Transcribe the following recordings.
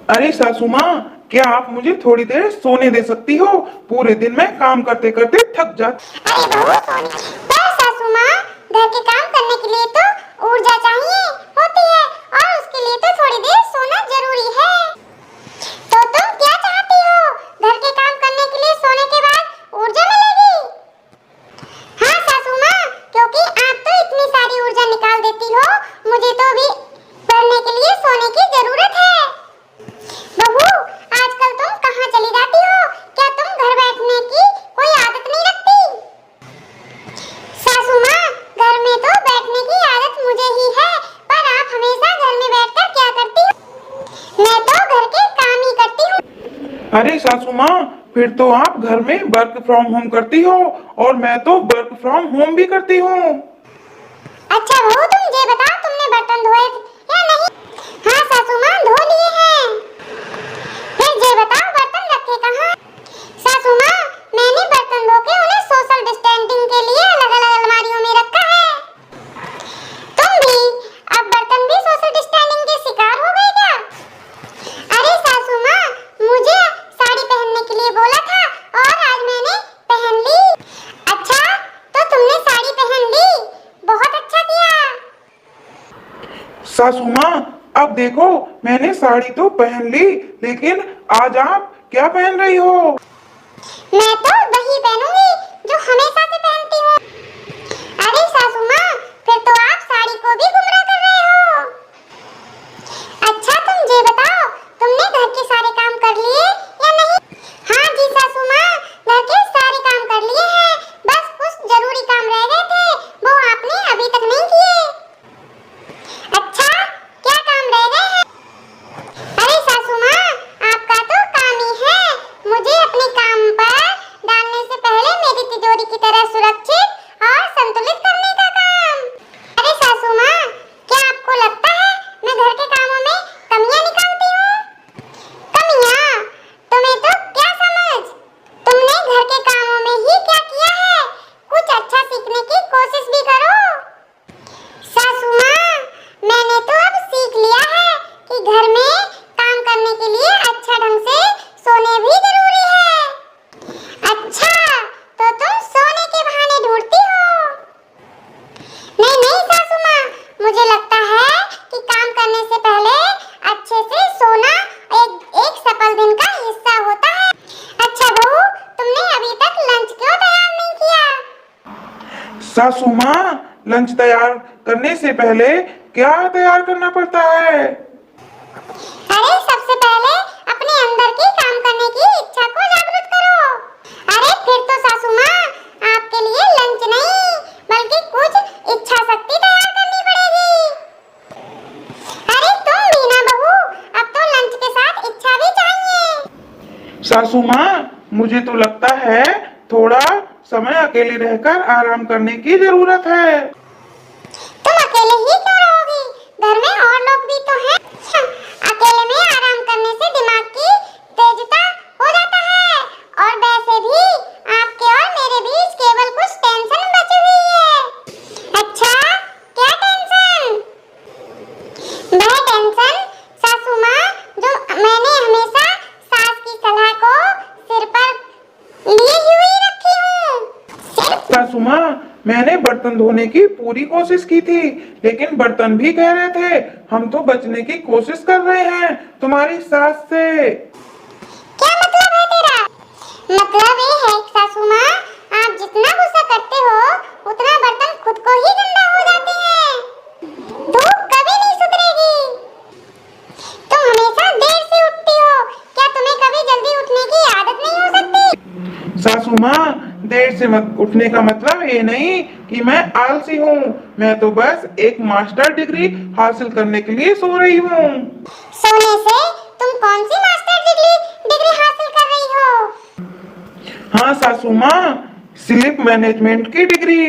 अरे सासू माँ, क्या आप मुझे थोड़ी देर सोने दे सकती हो? पूरे दिन मैं काम करते करते थक जाती। अरे बहू सोनी, पर सासू माँ, घर के काम करने के लिए तो ऊर्जा चाहिए होती है और उसके लिए तो थोड़ी देर सोना जरूरी है। तो तुम क्या चाहती हो? घर के काम करने के लिए सोने के बाद ऊर्जा मिलेगी? हाँ सासू माँ, क्योंकि आप तो इतनी सारी ऊर्जा निकाल देती हो, मुझे तो भी पढ़ने के लिए सोने की जरूरत है। बहू, आजकल तुम कहाँ चली जाती हो? क्या तुम घर बैठने की कोई आदत नहीं रखती? सासू माँ, घर में तो बैठने की आदत मुझे ही है, पर आप हमेशा घर में बैठकर क्या करती हो? मैं तो घर के काम ही करती हूँ। अरे सासू माँ, फिर तो आप घर में वर्क फ्रॉम होम करती हो और मैं तो वर्क फ्रॉम होम भी करती हूँ। अच्छा बहू, तुम ये बताओ, तुमने बर्तन धोए या नहीं? हाँ सासू माँ, धो लिए हैं। फिर ये बताओ, बर्तन रखे कहाँ? सासू माँ, मैंने बर्तन धो के उन्हें सोशल डिस्टेंसिंग के लिए अलग-अलग अलमारियों में रखा है। तुम भी अब बर्तन भी सोशल डिस्टेंसिंग के शिकार हो गए क्या? अरे सासू माँ, मुझे साड़ी पहनने के लिए बोला था और आज मैंने पहन ली। अच्छा, तो तुमने साड़ी पहन ली, बहुत अच्छा किया। सासू माँ, अब देखो, मैंने साड़ी तो पहन ली, लेकिन आज आप क्या पहन रही हो? मैं तो वही पहनूंगी जो हमेशा से पहनती हूँ। अरे सासू माँ, फिर तो आप साड़ी को भी गुमराह कर रहे हो। अच्छा तुम ये बताओ, तुमने घर के सारे काम कर लिए या नहीं? हाँ जी सासू माँ, घर के सारे काम कर लिए हैं, बस कुछ जरूरी काम रह गए थे, वो आपने अभी तक नहीं किए। अच्छा, क्या काम रह गए हैं? अरे सासू माँ, आपका तो काम ही है मुझे अपने काम पर डालने से पहले मेरी तिजोरी की तरह सुरक्षित और संतुलित करने का काम। अरे सासू माँ, क्या आपको लगता है मैं घर के कामों में कमियां निकालती हूँ? कमियां? तुम्हें तो क्या समझ? तुमने घर के कामों में ही क्या किया है? कुछ अच्छा सीखने की कोशिश भी करो। सासू माँ, मैंने तो अब सीख लिया है कि घर में काम करने के लिए अच्छा ढंग से सोने भी जरूरी है। अच्छा, तो तुम सोने के बहाने ढूंढती हो? नहीं नहीं सासू माँ, मुझे लगता है कि काम करने से पहले अच्छे से सोना एक सफल दिन का हिस्सा होता है। अच्छा बहू, तुमने अभी तक लंच क्यों तैयार नहीं किया? सासू माँ, लंच तैयार करने से पहले क्या तैयार करना पड़ता है? अरे सबसे पहले अपने अंदर की काम करने की इच्छा को जागृत करो। अरे फिर तो सासू माँ, आपके लिए लंच नहीं बल्कि कुछ इच्छा शक्ति तैयार करनी पड़ेगी। अरे तुम भी ना बहू, अब तो लंच के साथ इच्छा भी चाहिए। सासू माँ, मुझे तो लगता है थोड़ा समय अकेले रहकर आराम करने की जरूरत है। तुम अकेले ही क्यों रहोगी? घर में और लोग भी तो हैं। अकेले में आराम करने से दिमाग की तेजता हो जाता है और वैसे भी आपके और मेरे बीच केवल कुछ टेंशन बची हुई है। अच्छा, क्या टेंशन? वह टेंशन सासू माँ, जो मैंने हमेशा सास की सलाह को सिर पर लिए हुए रखी हूँ। सासू माँ, मैंने बर्तन धोने की पूरी कोशिश की थी, लेकिन बर्तन भी कह रहे थे हम तो बचने की कोशिश कर रहे हैं तुम्हारी सास से। क्या मतलब है तेरा? मतलब ये है सासू माँ, आप जितना गुस्सा करते हो उतना बर्तन खुद को ही गंदा हो जाते हैं। धूप कभी नहीं सुधरेगी। तुम हमेशा देर से उठती हो, क्या तुम्हें कभी जल्दी उठने की आदत नहीं हो सकती? सासू माँ, देर से मत उठने का मतलब ये नहीं कि मैं आलसी हूँ, मैं तो बस एक मास्टर डिग्री हासिल करने के लिए सो रही हूँ। सोने से तुम कौन सी मास्टर डिग्री हासिल कर रही हो? हाँ सासू माँ, स्लीप मैनेजमेंट की डिग्री।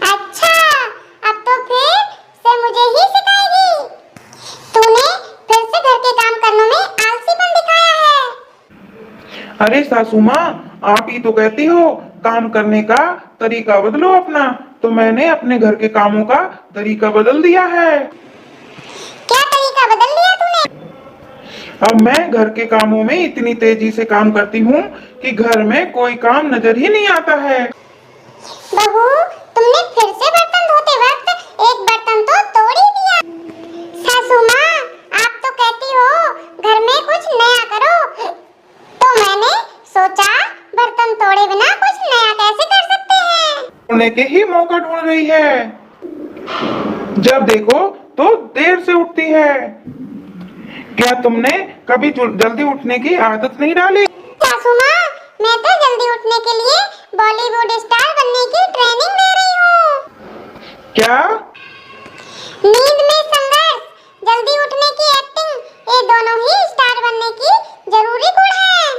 अच्छा, अब तो फिर से मुझे ही सिखाएगी। तूने फिर से घर के काम करने में आलसीपन दिखाया है। अरे सासू माँ, आप ही तो कहती हो काम करने का तरीका बदलो अपना, तो मैंने अपने घर के कामों का तरीका बदल दिया है। क्या तरीका बदल दिया तूने? अब मैं घर के कामों में इतनी तेजी से काम करती हूँ कि घर में कोई काम नजर ही नहीं आता है। बहू, तुमने फिर से बर्तन धोते वक्त एक बर्तन तो तोड़ ही दिया। सासू माँ, आप तो कहती हो घर में कुछ नया करो, तो मैंने सोचा बर्तन तोड़े बिना कुछ नया कैसे कर सकते हैं। उड़ने के ही मौका ढूंढ रही है। जब देखो तो देर से उठती है। क्या तुमने कभी जल्दी उठने की आदत नहीं डाली? सासू माँ, मैं तो जल्दी उठने के लिए बॉलीवुड स्टार बनने की ट्रेनिंग ले रही हूँ। क्या? नींद में संघर्ष, जल्दी उठने की एक्टिंग, ये दोनों ही स्टार बनने की जरूरी गुण है।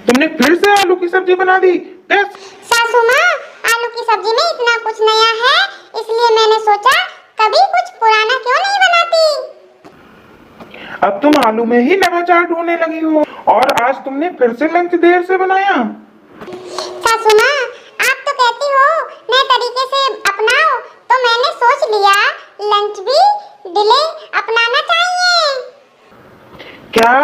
तुमने फिर से आलू की सब्जी बना दी? सासू माँ, आलू की सब्जी में इतना कुछ नया है, इसलिए मैंने सोचा कभी कुछ पुराना क्यों नहीं बनाती। अब तुम आलू में ही नवाचार ढूंढने लगी हो और आज तुमने फिर से लंच देर से बनाया। सासू माँ, आप तो कहती हो नए तरीके से अपनाओ, तो मैंने सोच लिया लंच भी डिले अपनाना चाहिए। क्या?